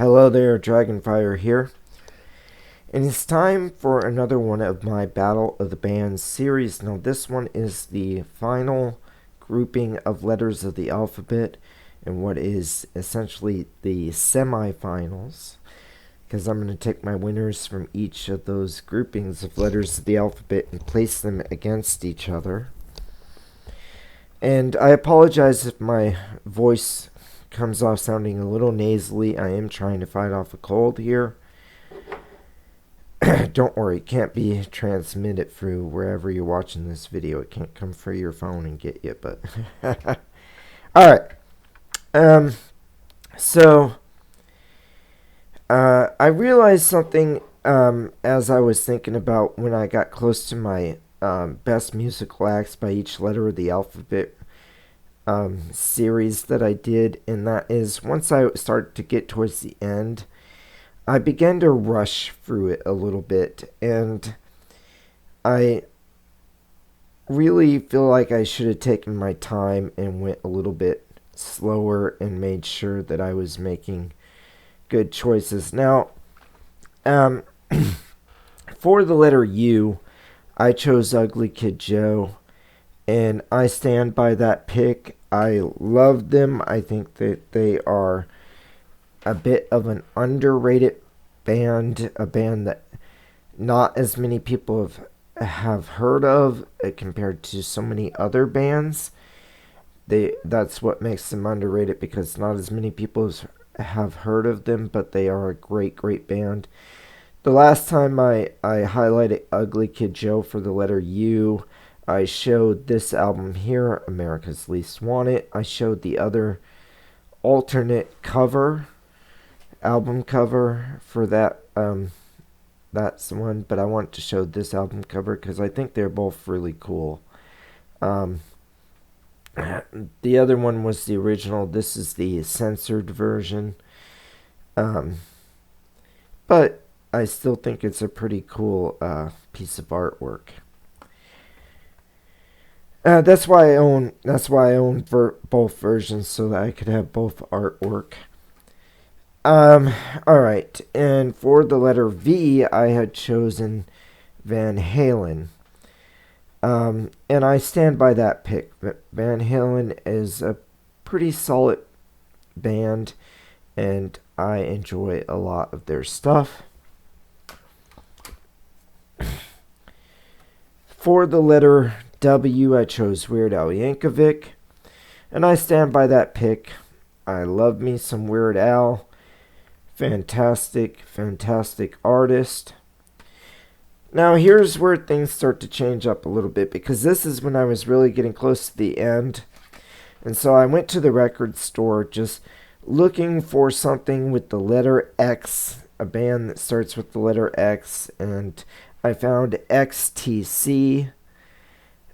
Hello there, Dragonfire here, and it's time for another one of my Battle of the Bands series. Now this one is the final grouping of letters of the alphabet and what is essentially the semifinals, because I'm going to take my winners from each of those groupings of letters of the alphabet and place them against each other. And I apologize if my voice comes off sounding a little nasally. I am trying to fight off a cold here. Don't worry, it can't be transmitted through wherever you're watching this video. It can't come through your phone and get you, but alright. So I realized something as I was thinking about when I got close to my best musical acts by each letter of the alphabet series that I did, and that is once I started to get towards the end, I began to rush through it a little bit, and I really feel like I should have taken my time and went a little bit slower and made sure that I was making good choices. Now, for the letter U, I chose Ugly Kid Joe, and I stand by that pick. I love them. I think that they are a bit of an underrated band, a band that not as many people have heard of compared to so many other bands. That's what makes them underrated, because not as many people have heard of them, but they are a great band. The last time I highlighted Ugly Kid Joe for the letter U, I showed this album here, America's Least Wanted. I showed the other alternate cover, album cover for that. That's the one, but I want to show this album cover because I think they're both really cool. The other one was the original. This is the censored version. But I still think it's a pretty cool piece of artwork. That's why I own both versions, so that I could have both artwork. Alright, and for the letter V, I had chosen Van Halen. And I stand by that pick. Van Halen is a pretty solid band, and I enjoy a lot of their stuff. For the letter W, I chose Weird Al Yankovic, and I stand by that pick. I love me some Weird Al. Fantastic artist. Now here's where things start to change up a little bit, because this is when I was really getting close to the end. And so I went to the record store just looking for something with the letter X, a band that starts with the letter X, and I found XTC.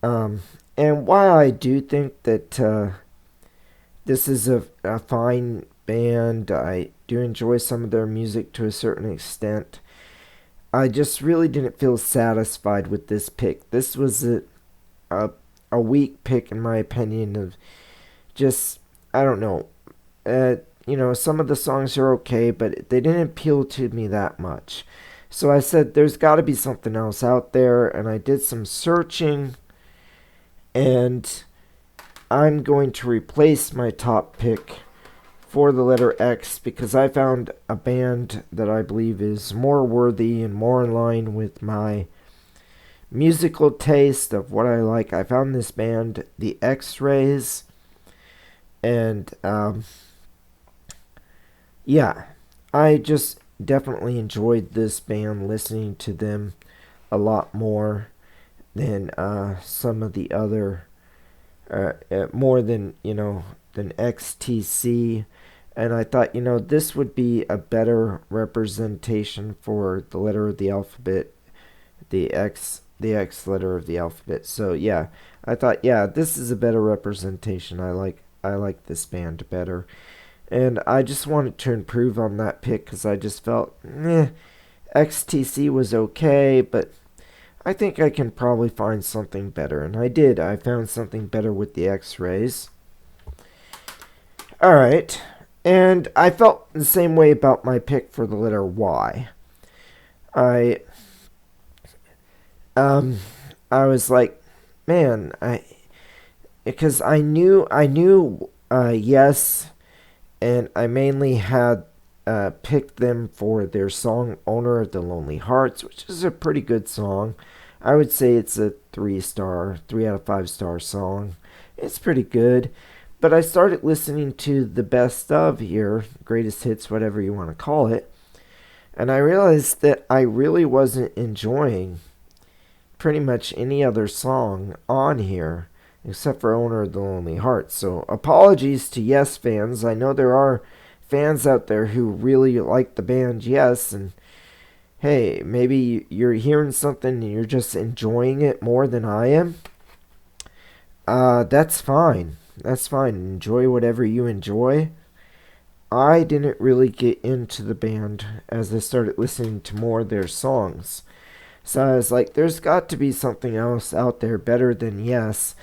And while I do think that this is a fine band, I do enjoy some of their music to a certain extent, I just really didn't feel satisfied with this pick. This was a weak pick in my opinion. Of just, I don't know, some of the songs are okay, but they didn't appeal to me that much. So I said there's got to be something else out there, and I did some searching, and I'm going to replace my top pick for the letter X, because I found a band that I believe is more worthy and more in line with my musical taste of what I like. I found this band, the X-Rays, and yeah, I just definitely enjoyed this band, listening to them a lot more than some of the other, more than XTC. And I thought, this would be a better representation for the letter of the alphabet, the X letter of the alphabet. So yeah, I thought, yeah, this is a better representation. I like this band better. And I just wanted to improve on that pick, because I just felt, XTC was okay, but I think I can probably find something better. And I did. I found something better with the X-Rays. Alright. And I felt the same way about my pick for the letter Y. I um I was like, man, I because I knew yes, and I mainly had picked them for their song "Owner of the Lonely Hearts," which is a pretty good song. I would say it's a 3 star, 3 out of 5 star song. It's pretty good. But I started listening to the best of here, greatest hits, whatever you want to call it, and I realized that I really wasn't enjoying pretty much any other song on here except for Owner of the Lonely Hearts. So apologies to Yes fans. I know there are fans out there who really like the band Yes, and hey, maybe you're hearing something and you're just enjoying it more than I am. That's fine. That's fine. Enjoy whatever you enjoy. I didn't really get into the band as I started listening to more of their songs. So I was like, there's got to be something else out there better than Yes,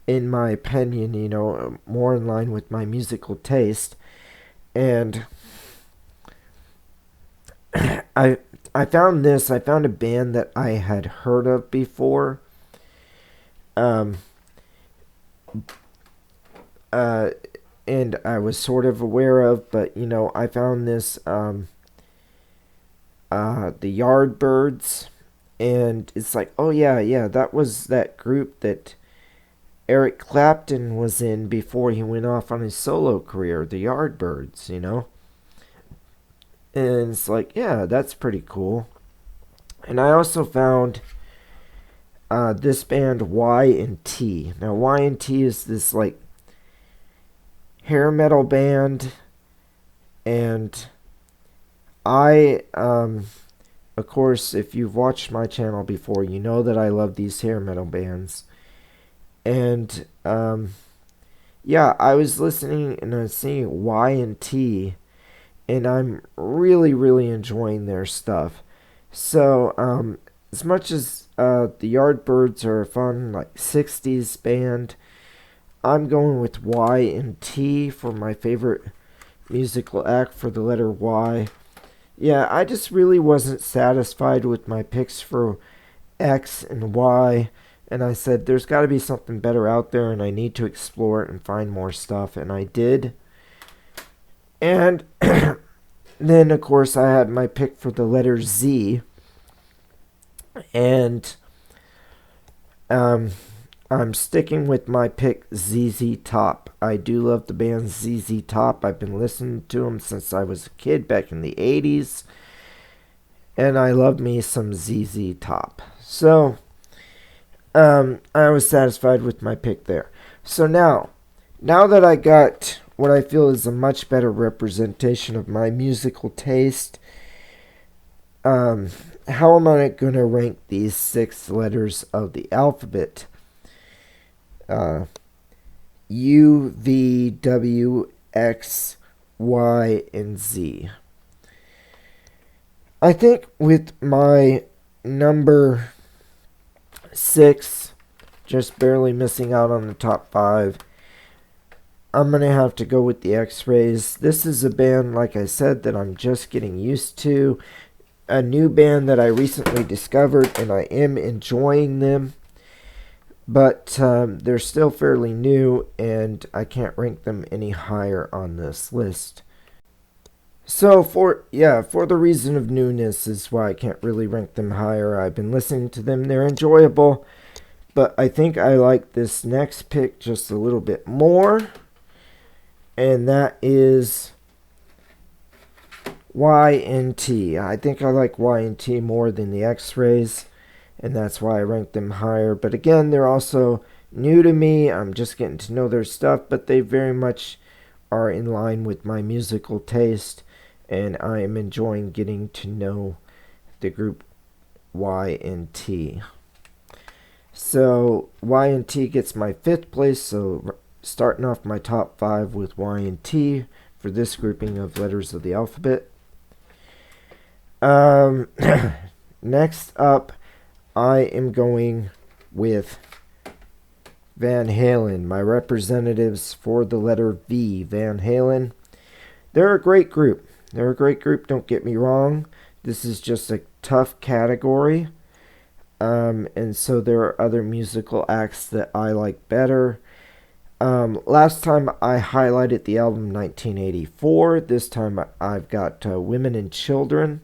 in my opinion, more in line with my musical taste. And I I found this. I found a band that I had heard of before. Um, uh, and I was sort of aware of, but I found this the Yardbirds, and it's like, oh yeah, yeah, that was that group that Eric Clapton was in before he went off on his solo career, the Yardbirds. And it's like, yeah, that's pretty cool. And I also found this band Y and T. Now Y and T is this like hair metal band, and I of course, if you've watched my channel before, you know that I love these hair metal bands. And yeah, I was listening and I was seeing Y and T, and I'm really, really enjoying their stuff. So, as much as the Yardbirds are a fun, like, 60s band, I'm going with Y and T for my favorite musical act for the letter Y. Yeah, I just really wasn't satisfied with my picks for X and Y, and I said there's got to be something better out there, and I need to explore it and find more stuff, and I did. And then, of course, I had my pick for the letter Z, and um, I'm sticking with my pick, ZZ Top. I do love the band ZZ Top. I've been listening to them since I was a kid back in the 80s, and I love me some ZZ Top. So, I was satisfied with my pick there. So now that I got what I feel is a much better representation of my musical taste, how am I going to rank these 6 letters of the alphabet? U, V, W, X, Y, and Z. I think with my number 6, just barely missing out on the top 5, I'm going to have to go with the X-Rays. This is a band, like I said, that I'm just getting used to. A new band that I recently discovered, and I am enjoying them. But they're still fairly new, and I can't rank them any higher on this list. So for the reason of newness is why I can't really rank them higher. I've been listening to them. They're enjoyable, but I think I like this next pick just a little bit more. And that is Y and T. I think I like Y and T more than the X-Rays, and that's why I rank them higher. But again, they're also new to me. I'm just getting to know their stuff, but they very much are in line with my musical taste, and I am enjoying getting to know the group Y and T. So Y and T gets my 5th place, so starting off my top 5 with Y and T for this grouping of letters of the alphabet. Next up, I am going with Van Halen, my representatives for the letter V. Van Halen. they're a great group. They're a great group, don't get me wrong. This is just a tough category. And so there are other musical acts that I like better. Last time I highlighted the album 1984. This time I've got Women and Children.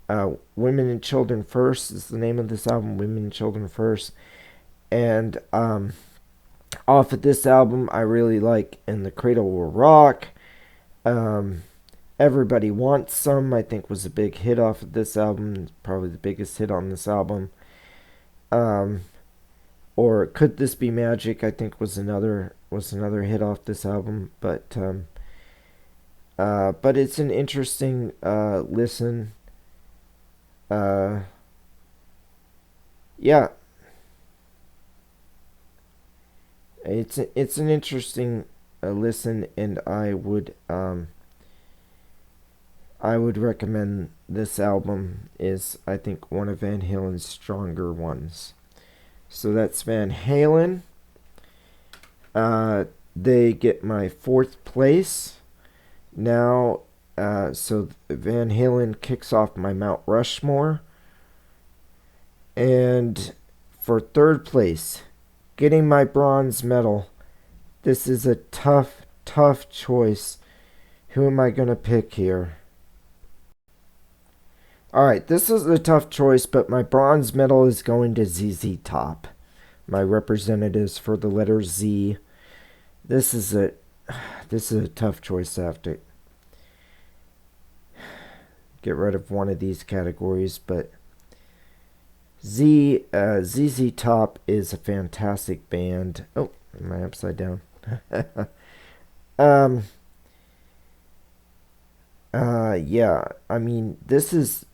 Women and Children First is the name of this album, Women and Children First. And off of this album, I really like In the Cradle Will Rock. Everybody Wants Some, I think, was a big hit off of this album. Probably the biggest hit on this album. Or Could This Be Magic, I think, was another hit off this album. But it's an interesting listen. Yeah, it's an interesting listen, and I would recommend this album. Is, I think, one of Van Halen's stronger ones. So that's Van Halen. They get my 4th place. Now, so Van Halen kicks off my Mount Rushmore. And for 3rd place, getting my bronze medal. This is a tough choice. Who am I going to pick here? Alright, this is a tough choice, but my bronze medal is going to ZZ Top. My representatives for the letter Z. This is a tough choice. I have to get rid of one of these categories, but ZZ Top is a fantastic band. Oh, am I upside down? Yeah, I mean, this is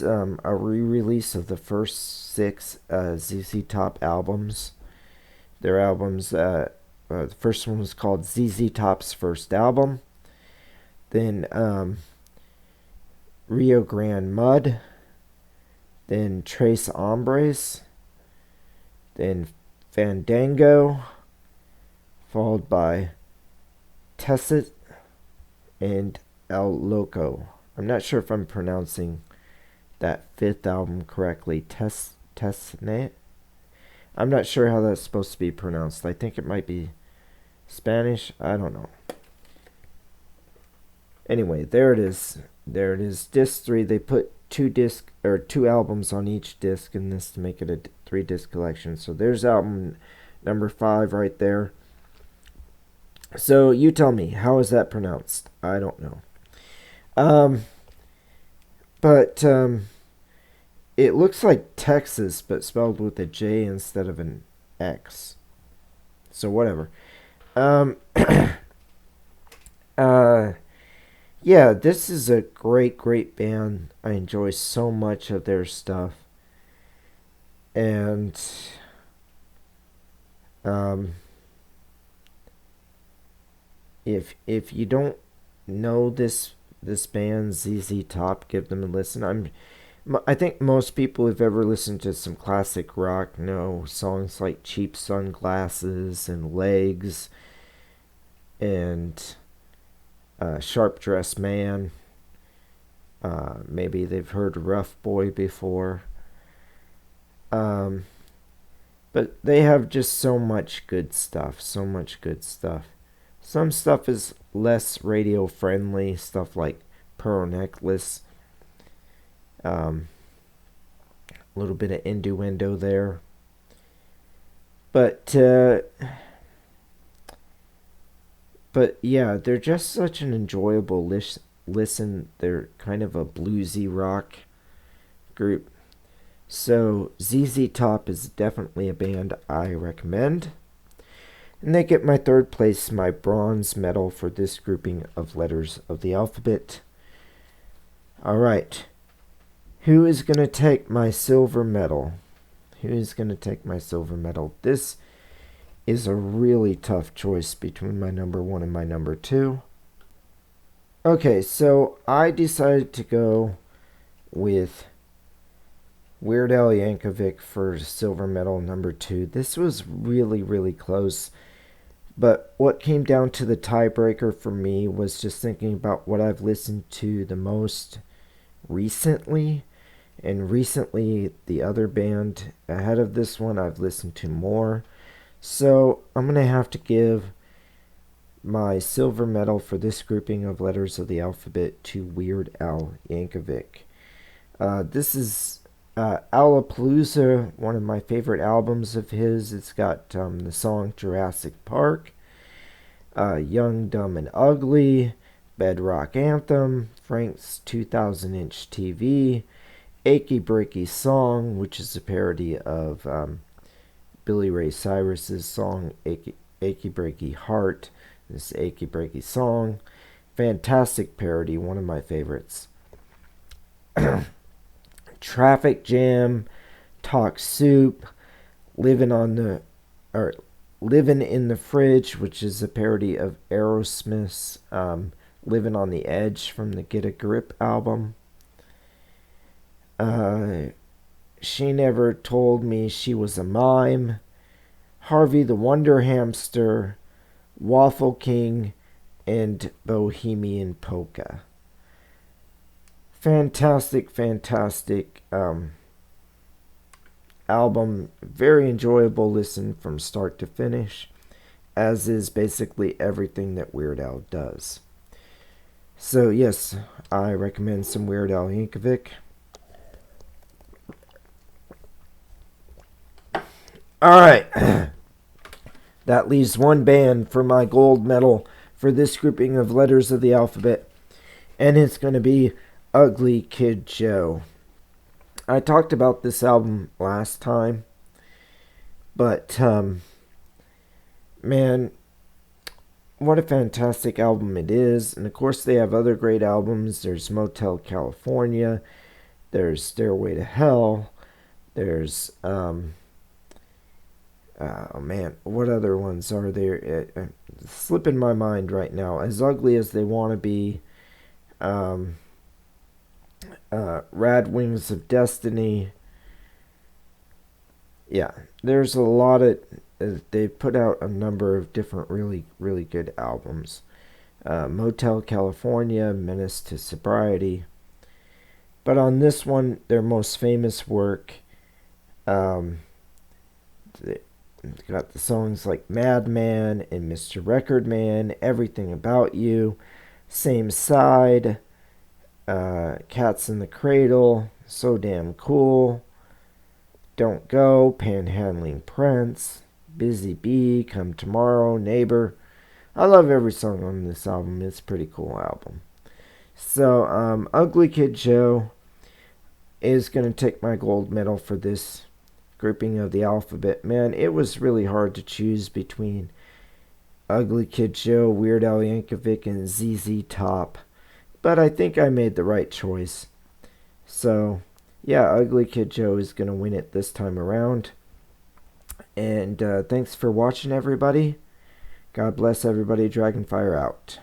a re-release of the first 6 ZZ Top albums. Their albums, the first one was called ZZ Top's First Album. Then Rio Grande Mud. Then Tres Hombres. Then Fandango. Followed by Tesset and El Loco. I'm not sure if I'm pronouncing that 5th album correctly. Tesnet? I'm not sure how that's supposed to be pronounced. I think it might be Spanish. I don't know. Anyway, there it is. There it is. Disc 3. They put 2 albums on each disc in this to make it a 3-disc collection. So there's album number 5 right there. So you tell me, how is that pronounced? I don't know. But it looks like Texas, but spelled with a J instead of an X. So whatever. Yeah, this is a great band. I enjoy so much of their stuff. And if you don't know this band, ZZ Top, give them a listen. I think most people who've ever listened to some classic rock know songs like Cheap Sunglasses and Legs and Sharp Dressed Man. Maybe they've heard Rough Boy before. But they have just so much good stuff. Some stuff is less radio friendly, stuff like Pearl Necklace. A little bit of innuendo there. But yeah, they're just such an enjoyable listen. They're kind of a bluesy rock group. So ZZ Top is definitely a band I recommend. And they get my 3rd place, my bronze medal for this grouping of letters of the alphabet. Alright. Who is going to take my silver medal? This is a really tough choice between my number 1 and my number 2. Okay, so I decided to go with Weird Al Yankovic for silver medal number 2. This was really close. But what came down to the tiebreaker for me was just thinking about what I've listened to the most recently. And recently, the other band ahead of this one I've listened to more. So I'm going to have to give my silver medal for this grouping of letters of the alphabet to Weird Al Yankovic. This is Owlapalooza, one of my favorite albums of his. It's got the song Jurassic Park, Young, Dumb, and Ugly, Bedrock Anthem, Frank's 2000-inch TV, Achy Breaky Song, which is a parody of Billy Ray Cyrus's song Achy Breaky Heart. This Achy Breaky Song. Fantastic parody, one of my favorites. Traffic Jam, Talk Soup, Living in the Fridge, which is a parody of Aerosmith's Living on the Edge from the Get a Grip album. She Never Told Me She Was a Mime, Harvey the Wonder Hamster, Waffle King, and Bohemian Polka. Fantastic album. Very enjoyable listen from start to finish, as is basically everything that Weird Al does. So yes, I recommend some Weird Al Yankovic. Alright, that leaves one band for my gold medal for this grouping of letters of the alphabet, and it's going to be Ugly Kid Joe. I talked about this album last time, but man, what a fantastic album it is. And of course they have other great albums. There's Motel California, there's Stairway to Hell, there's oh man, what other ones are there? Slipping my mind right now. As Ugly as They Want to Be, Rad Wings of Destiny. Yeah, there's a lot of they put out a number of different really good albums. Motel California, Menace to Sobriety. But on this one, their most famous work, they got the songs like Madman and Mr. Record Man, Everything About You, Same Side, Cats in the Cradle, So Damn Cool, Don't Go, Panhandling Prince, Busy Bee, Come Tomorrow, Neighbor. I love every song on this album. It's a pretty cool album. So, Ugly Kid Joe is going to take my gold medal for this grouping of the alphabet. Man, it was really hard to choose between Ugly Kid Joe, Weird Al Yankovic, and ZZ Top. But I think I made the right choice. So, yeah, Ugly Kid Joe is going to win it this time around. And thanks for watching, everybody. God bless everybody. Dragonfire out.